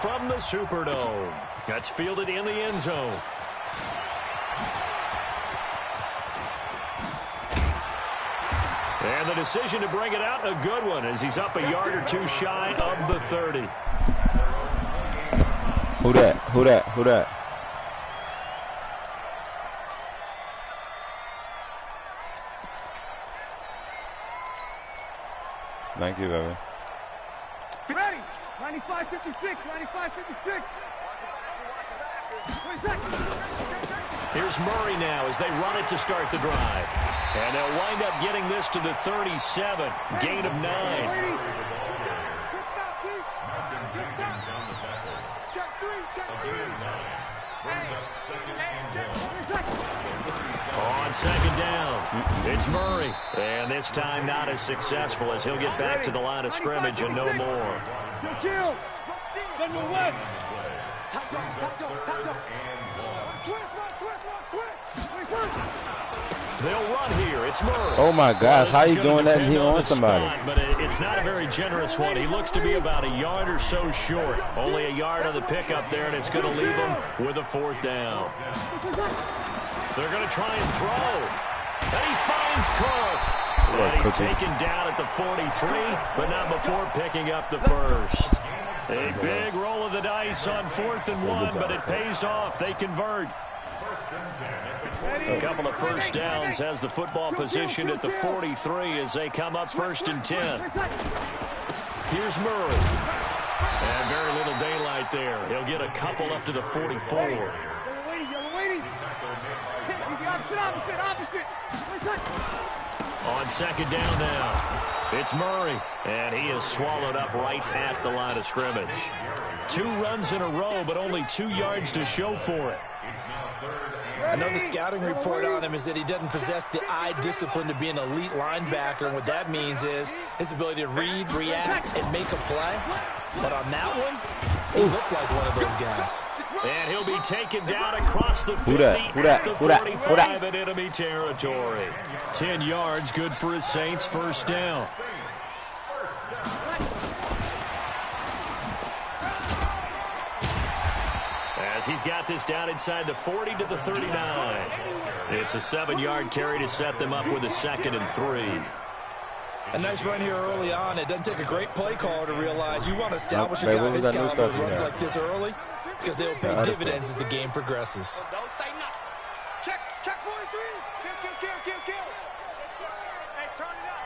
from the Superdome. That's fielded in the end zone. And the decision to bring it out, a good one, as he's up a yard or two shy of the 30. Who that? Who that? Who that? Thank you, baby. Ready? 95-56, 95-56. Here's Murray now as they run it to start the drive. And they'll wind up getting this to the 37. Gain of 9. On second down, it's Murray. And this time not as successful as he'll get back to the line of scrimmage and no more. They'll run here. It's Murray. Oh my gosh, how you doing that and he on somebody? But it's not a very generous one. He looks to be about a yard or so short. Only a yard on the pickup there, and it's going to leave him with a 4th down. They're going to try and throw. And he finds Cook. And he's taken down at the 43, but not before picking up the first. A big roll of the dice on 4th and 1, but it pays off. They convert. A couple of first downs has the football position at the 43 as they come up 1st and 10. Here's Murray. And very little daylight there. He'll get a couple up to the 44. On second down now, it's Murray. And he is swallowed up right at the line of scrimmage. 2 runs in a row, but only 2 yards to show for it. Another scouting report on him is that he doesn't possess the eye discipline to be an elite linebacker. And what that means is his ability to read, react, and make a play. But on that one, he looked like one of those guys. And he'll be taken down across the 50 at the 45 in enemy territory. 10 yards, good for his Saints, 1st down. He's got this down inside the 40 to the 39. It's a 7-yard carry to set them up with a 2nd and 3. A nice run here early on. It doesn't take a great play caller to realize you want to establish a guy of his caliber who runs like this early because they'll pay dividends as the game progresses. Don't say nothing. Check 43. Kill. Hey, turn it up.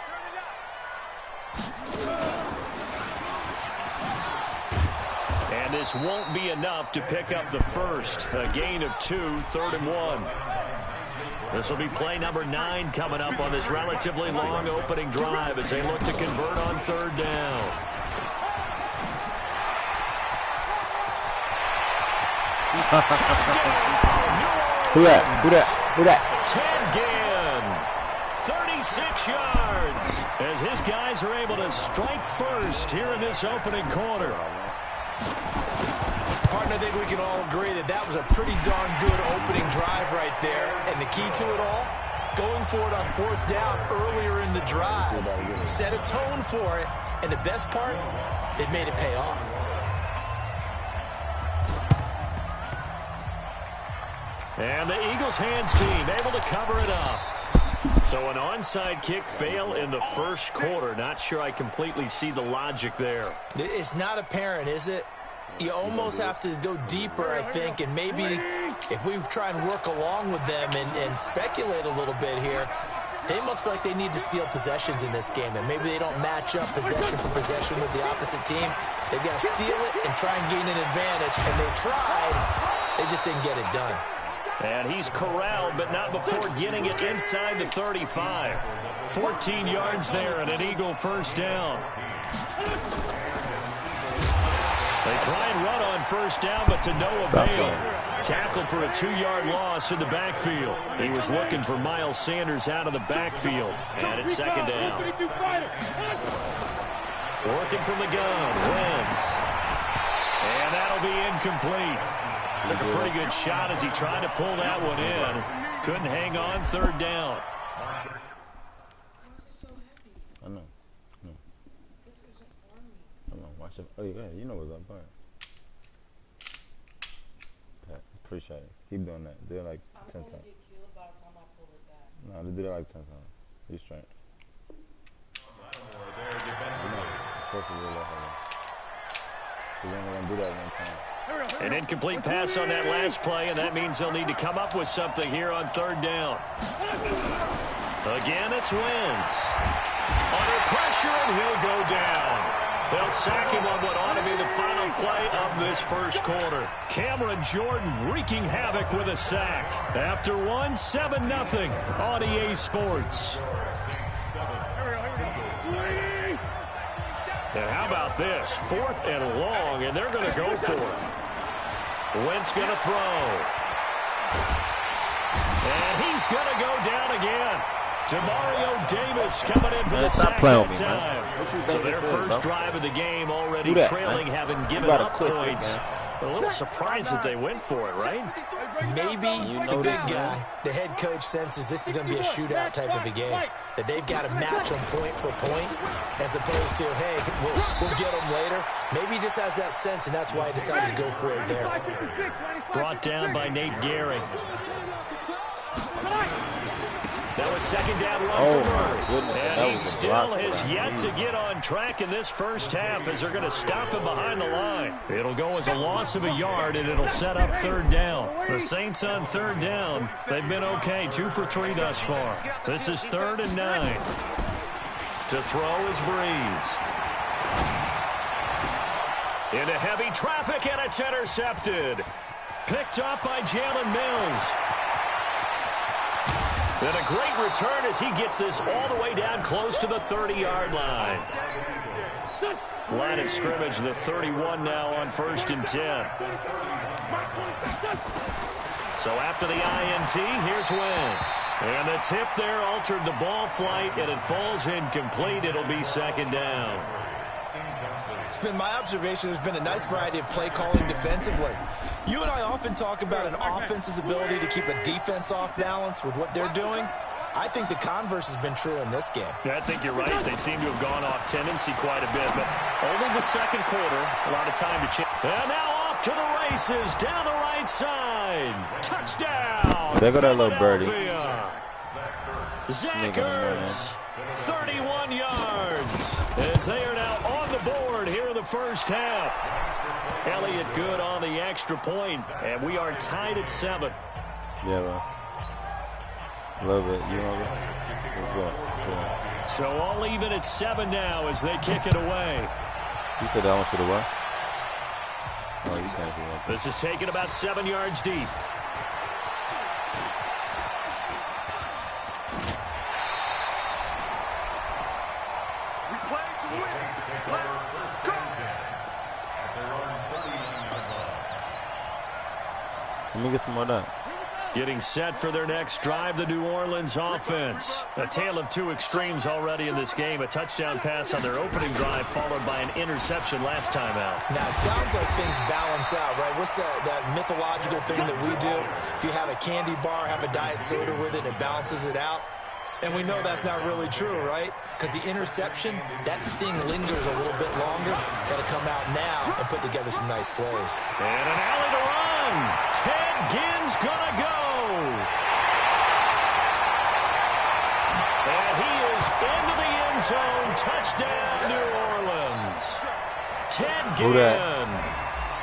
And this won't be enough to pick up the first. A gain of 2, 3rd and 1. This will be play number 9 coming up on this relatively long opening drive as they look to convert on 3rd down. Who that? Ted Ginn, 36 yards, as his guys are able to strike first here in this opening quarter. Partner, I think we can all agree that that was a pretty darn good opening drive right there. And the key to it all, going for it on 4th down earlier in the drive. Set a tone for it. And the best part, it made it pay off. And the Eagles hands team able to cover it up. So an onside kick fail in the 1st quarter. Not sure I completely see the logic there. It's not apparent, is it? You almost have to go deeper, I think, and maybe if we try and work along with them and speculate a little bit here, they must feel like they need to steal possessions in this game, and maybe they don't match up possession for possession with the opposite team. They've got to steal it and try and gain an advantage, and they tried. They just didn't get it done. And he's corralled, but not before getting it inside the 35. 14 yards there and an Eagle 1st down. They try and run on 1st down, but to no avail. Tackled for a 2-yard loss in the backfield. He was looking for Miles Sanders out of the backfield. And it's 2nd down. Working from the gun, Wentz. And that'll be incomplete. Took a pretty good shot as he tried to pull that one in. Couldn't hang on, 3rd down. I know. Watch it. Oh, yeah, you know what's up. Appreciate it. Keep doing that. Do it like 10 times. No, just do that like 10 times. You straight. Supposed to do that. We're going to do that one time. An incomplete pass on that last play, and that means they'll need to come up with something here on third down. Again, it's Wentz. Under pressure, and he'll go down. They'll sack him on what ought to be the final play of this first quarter. Cameron Jordan wreaking havoc with a sack. After one, 7-0 on EA Sports. And how about this? 4th and long, and they're going to go for it. Wentz going to throw. And he's going to go down again. Demario Davis coming in for the sack that time. So their first drive of the game already trailing, having given up points. A little surprised that they went for it, right? Maybe the big guy, the head coach, senses this is going to be a shootout type of a game. That they've got to match them point for point, as opposed to, hey, we'll get them later. Maybe he just has that sense, and that's why he decided to go for it there. Brought down by Nate Gehring. That was second down run for Murray. And he still has yet to get on track in this first half as they're going to stop him behind the line. It'll go as a loss of a yard, and it'll set up third down. The Saints on third down, they've been okay, 2 for 3 thus far. This is 3rd and 9. To throw is Breeze. Into heavy traffic, and it's intercepted. Picked up by Jalen Mills. And a great return as he gets this all the way down close to the 30-yard line. Line of scrimmage, the 31 now on 1st and 10. So after the INT, here's Wentz. And the tip there altered the ball flight, and it falls incomplete. It'll be second down. It's been my observation there's been a nice variety of play calling defensively. You and I often talk about an offense's ability to keep a defense off balance with what they're doing. I think the converse has been true in this game. Yeah, I think you're right. They seem to have gone off tendency quite a bit, but only the second quarter, a lot of time to change. And now off to the races, down the right side. Touchdown! There go that little birdie. Zach Ertz, 31 yards, as they are now on the board here in the first half. Elliott good on the extra point, and we are tied at 7. Yeah, bro. Love it. You know it. Let's go. So all even at 7 now as they kick it away. You said that one should have what? Oh, you can't do that. This is taken about 7 yards deep. Let me get some more done. Getting set for their next drive, the New Orleans offense. A tale of two extremes already in this game. A touchdown pass on their opening drive, followed by an interception last time out. Now, it sounds like things balance out, right? What's that mythological thing that we do? If you have a candy bar, have a diet soda with it, it balances it out. And we know that's not really true, right? Because the interception, that sting lingers a little bit longer. Got to come out now and put together some nice plays. And an alley to run. Ted Ginn's gonna go. And he is into the end zone. Touchdown, New Orleans. Ted Ginn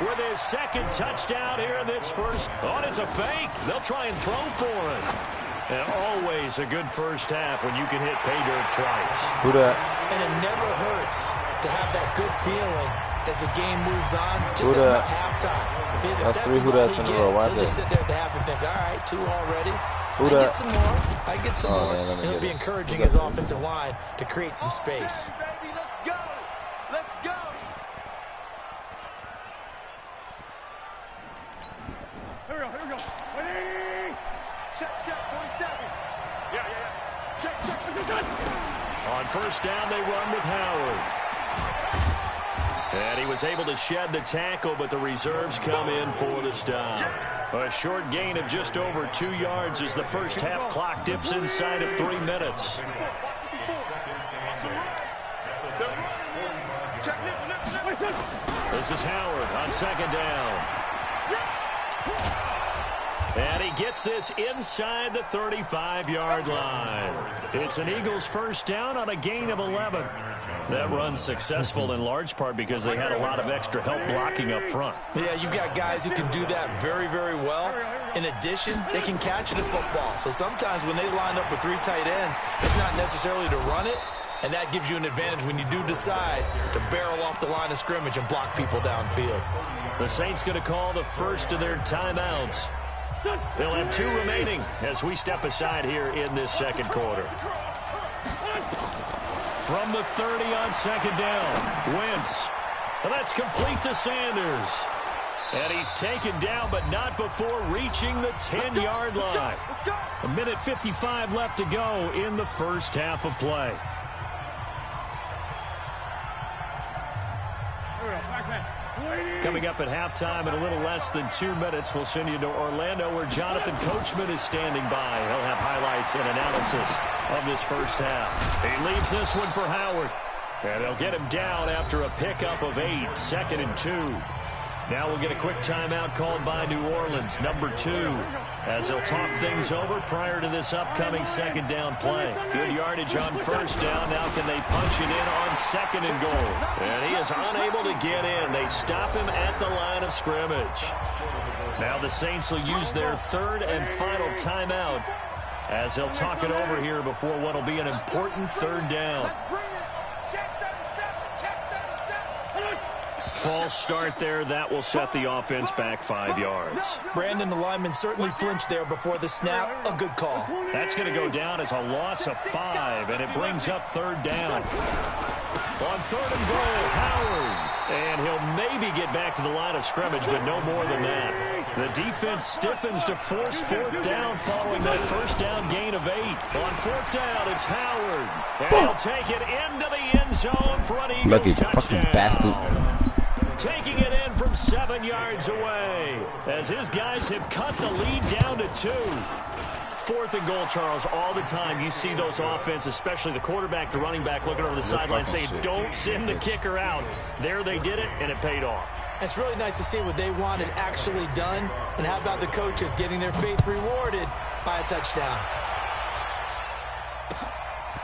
with his second touchdown here in this first. Oh, it's a fake. They'll try and throw for it. And always a good first half when you can hit pay dirt twice. Who that? And it never hurts to have that good feeling as the game moves on, just at about halftime. That's 3 who that's in a row. He'll just sit there at the half and think, all right, 2 already. I get some more. I get some more. Man, and it'll be encouraging his offensive line to create some space. Let's go. Let's go. Here we go. Ready? Check, 47. Yeah. Check. On first down, they run with Howard. And he was able to shed the tackle, but the reserves come in for the stop. A short gain of just over 2 yards as the first half clock dips inside of 3 minutes. This is Howard on second down. he gets this inside the 35-yard line. It's an Eagles first down on a gain of 11. That run's successful in large part because they had a lot of extra help blocking up front. Yeah, you've got guys who can do that very, very well. In addition, they can catch the football. So sometimes when they line up with 3 tight ends, it's not necessarily to run it, and that gives you an advantage when you do decide to barrel off the line of scrimmage and block people downfield. The Saints going to call the first of their timeouts. They'll have 2 remaining as we step aside here in this second quarter. From the 30 on second down, Wentz. Well, that's complete to Sanders. And he's taken down, but not before reaching the 10-yard line. 1:55 left to go in the first half of play. Coming up at halftime in a little less than 2 minutes, we'll send you to Orlando where Jonathan Coachman is standing by. He'll have highlights and analysis of this first half. He leaves this one for Howard. And they'll get him down after a pickup of 8, 2nd and 2. Now we'll get a quick timeout called by New Orleans, number 2, as they'll talk things over prior to this upcoming second down play. Good yardage on first down. Now can they punch it in on 2nd and goal? And he is unable to get in. They stop him at the line of scrimmage. Now the Saints will use their 3rd and final timeout as they'll talk it over here before what will be an important 3rd down. False start there. That will set the offense back 5 yards. Brandon, the lineman certainly flinched there before the snap. A good call. That's going to go down as a loss of 5, and it brings up 3rd down. On 3rd and goal, Howard. And he'll maybe get back to the line of scrimmage, but no more than that. The defense stiffens to force 4th down following that first down gain of 8. On 4th down, it's Howard. And he'll take it into the end zone for an Eagles Lucky touchdown. fucking bastard. Taking it in from 7 yards away as his guys have cut the lead down to 2. 4th and goal, Charles, all the time you see those offenses, especially the quarterback, the running back, looking over the sideline saying, don't send the kicker out. There they did it, and it paid off. It's really nice to see what they wanted actually done. And how about the coaches getting their faith rewarded by a touchdown?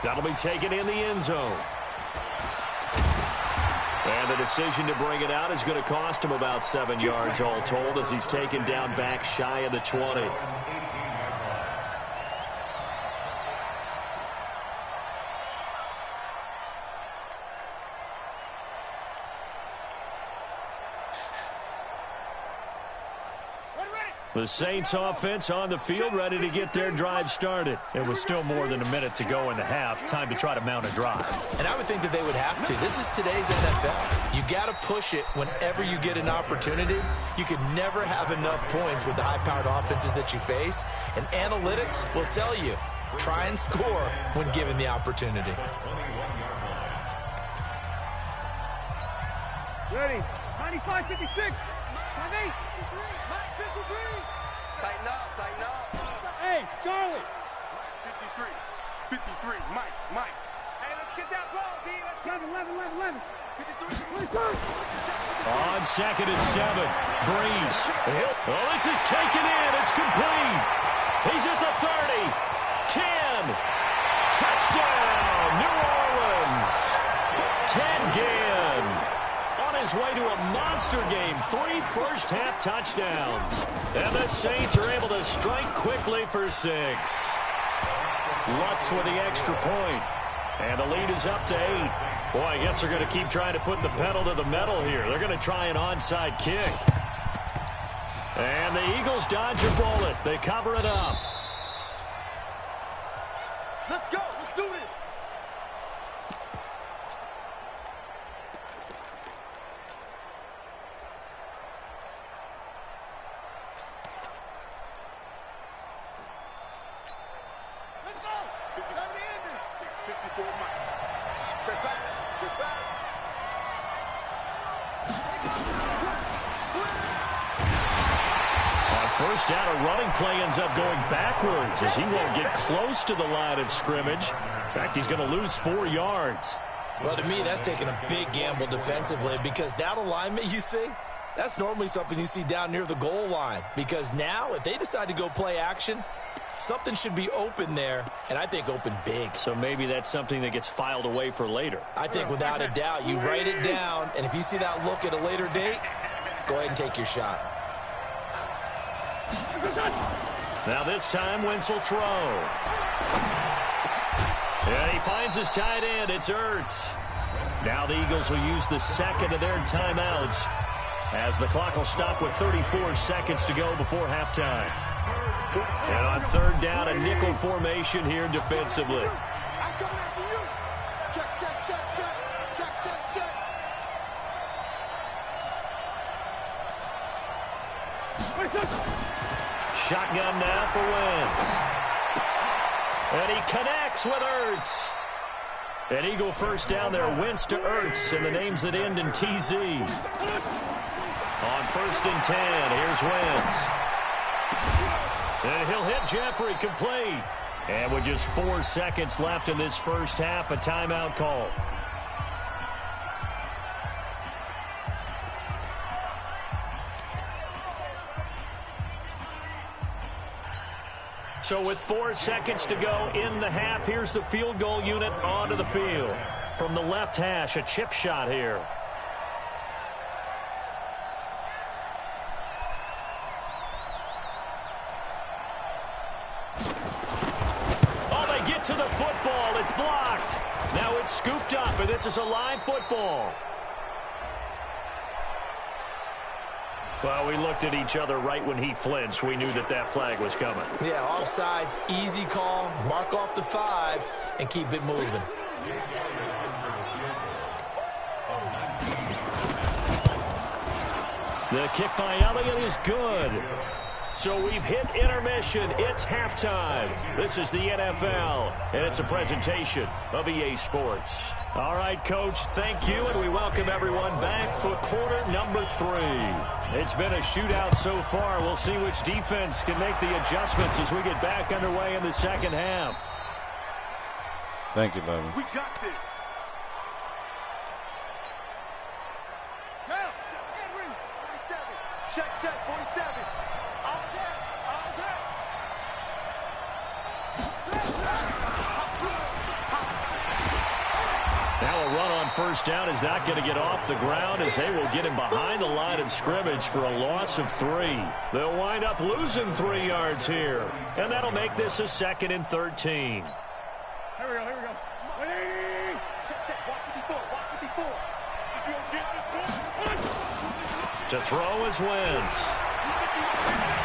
That'll be taken in the end zone. And the decision to bring it out is going to cost him about 7 yards all told as he's taken down back shy of the 20. The Saints offense on the field ready to get their drive started. It was still more than a minute to go in the half. Time to try to mount a drive. And I would think that they would have to. This is today's NFL. You got to push it whenever you get an opportunity. You can never have enough points with the high-powered offenses that you face. And analytics will tell you, try and score when given the opportunity. Ready. 95, 56. 58. 53. Tighten up, tighten up. Hey, Charlie. 53. Mike. Hey, let's get that ball, D. Let's get 11. 53. On 2nd and 7. Breeze. Oh, this is taken in. It's complete. He's at the 30. 10. Touchdown, New Orleans. 10 Gann. On his way to a monster game. 3 first-half touchdowns. And the Saints are able to strike quickly for 6. Lutz with the extra point. And the lead is up to 8. Boy, I guess they're going to keep trying to put the pedal to the metal here. They're going to try an onside kick. And the Eagles dodge a bullet. They cover it up. Let's go. Let's do this. Let's go. 54 Mike. Check back. On first down, a running play ends up going backwards as he won't get close to the line of scrimmage. In fact, he's going to lose 4 yards. Well, to me, that's taking a big gamble defensively because that alignment, you see, That's normally something you see down near the goal line, because now if they decide to go play action, something should be open there, and I think open big. So maybe that's something that gets filed away for later. I think without a doubt, you write it down, and if you see that look at a later date, go ahead and take your shot. Now this time, Wentz will throw. And he finds his tight end. It's Ertz. Now the Eagles will use the second of their timeouts as the clock will stop with 34 seconds to go before halftime. And on third down, a nickel formation here defensively. I'm coming after you. Check, check, check, check. Check, check, check. Shotgun now for Wentz. And he connects with Ertz. An Eagle first down there, Wentz to Ertz, and the names that end in TZ. On 1st and 10, here's Wentz. And he'll hit Jeffrey complete. And with just 4 seconds left in this first half, a timeout call. So with 4 seconds to go in the half, here's the field goal unit onto the field. From the left hash, a chip shot here. Oh, they get to the football. It's blocked. Now it's scooped up, and this is a live football. Well, we looked at each other right when he flinched. We knew that that flag was coming. Yeah, offsides, easy call, mark off the 5, and keep it moving. The kick by Elliott is good. So we've hit intermission. It's halftime. This is the NFL, and it's a presentation of EA Sports. All right, Coach, thank you, and we welcome everyone back for quarter number 3. It's been a shootout so far. We'll see which defense can make the adjustments as we get back underway in the second half. Thank you, baby. We got this. Now, Henry, 47. Check, 47. All that, all that. Now a run on first down is not going to get off the ground as they will get him behind the line of scrimmage for a loss of 3. They'll wind up losing 3 yards here, and that'll make this a 2nd and 13. Here we go, here we go. 180. Check, walk 54, walk 54. To throw is Wentz.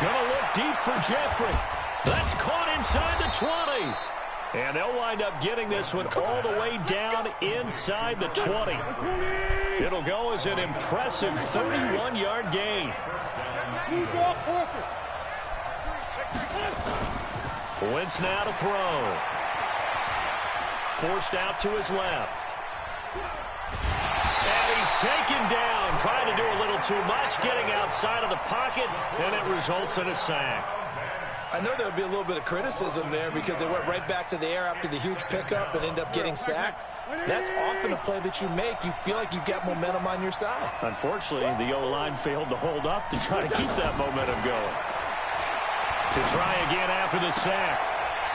Gonna look deep for Jeffrey. That's caught inside the 20. And they'll wind up getting this one all the way down inside the 20. It'll go as an impressive 31-yard gain. Wentz now to throw. Forced out to his left. And he's taken down, trying to do a little too much, getting outside of the pocket, and it results in a sack. I know there'll be a little bit of criticism there because they went right back to the air after the huge pickup and ended up getting sacked. That's often a play that you make. You feel like you've got momentum on your side. Unfortunately, the O-line failed to hold up to try to keep that momentum going. To try again after the sack.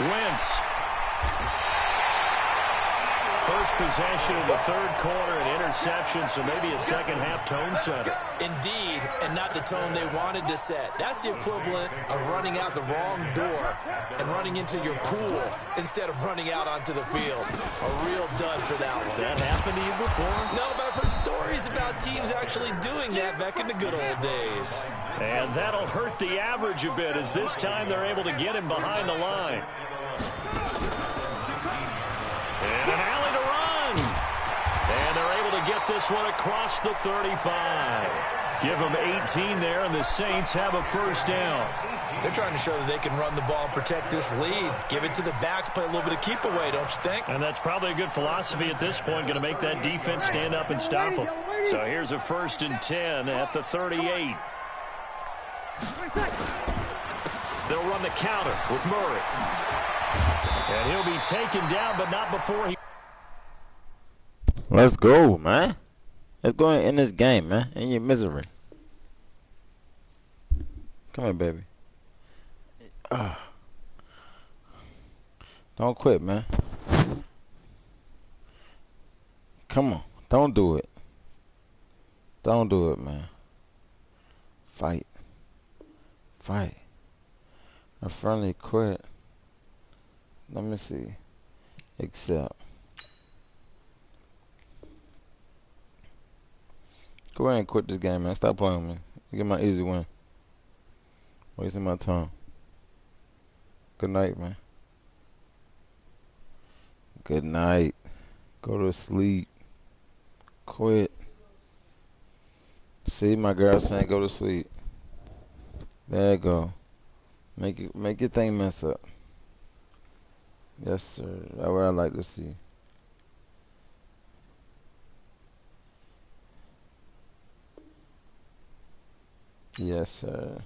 Wentz. First possession of the third quarter, an interception, so maybe a second-half tone setter. Indeed, and not the tone they wanted to set. That's the equivalent of running out the wrong door and running into your pool instead of running out onto the field. A real dud for that one. Has that happened to you before? No, but I've heard stories about teams actually doing that back in the good old days. And that'll hurt the average a bit as this time they're able to get him behind the line. And an alley to run. And they're able to get this one across the 35. Give them 18 there, and the Saints have a first down. They're trying to show that they can run the ball and protect this lead. Give it to the backs, play a little bit of keep away, don't you think? And that's probably a good philosophy at this point, going to make that defense stand up and stop them. So here's a 1st and 10 at the 38. They'll run the counter with Murray. And he'll be taken down, but not before he... Let's go, man. Let's go in this game, man. In your misery. Come here, baby. Don't quit, man. Come on. Don't do it. Don't do it, man. Fight. Fight. A friendly quit. Let me see. Accept. Go ahead and quit this game, man. Stop playing with me. You get my easy win. Wasting my time. Good night, man. Good night. Go to sleep. Quit. See, my girl saying go to sleep. There you go. Make your thing mess up. Yes, sir. That's what I like to see. Yes, sir.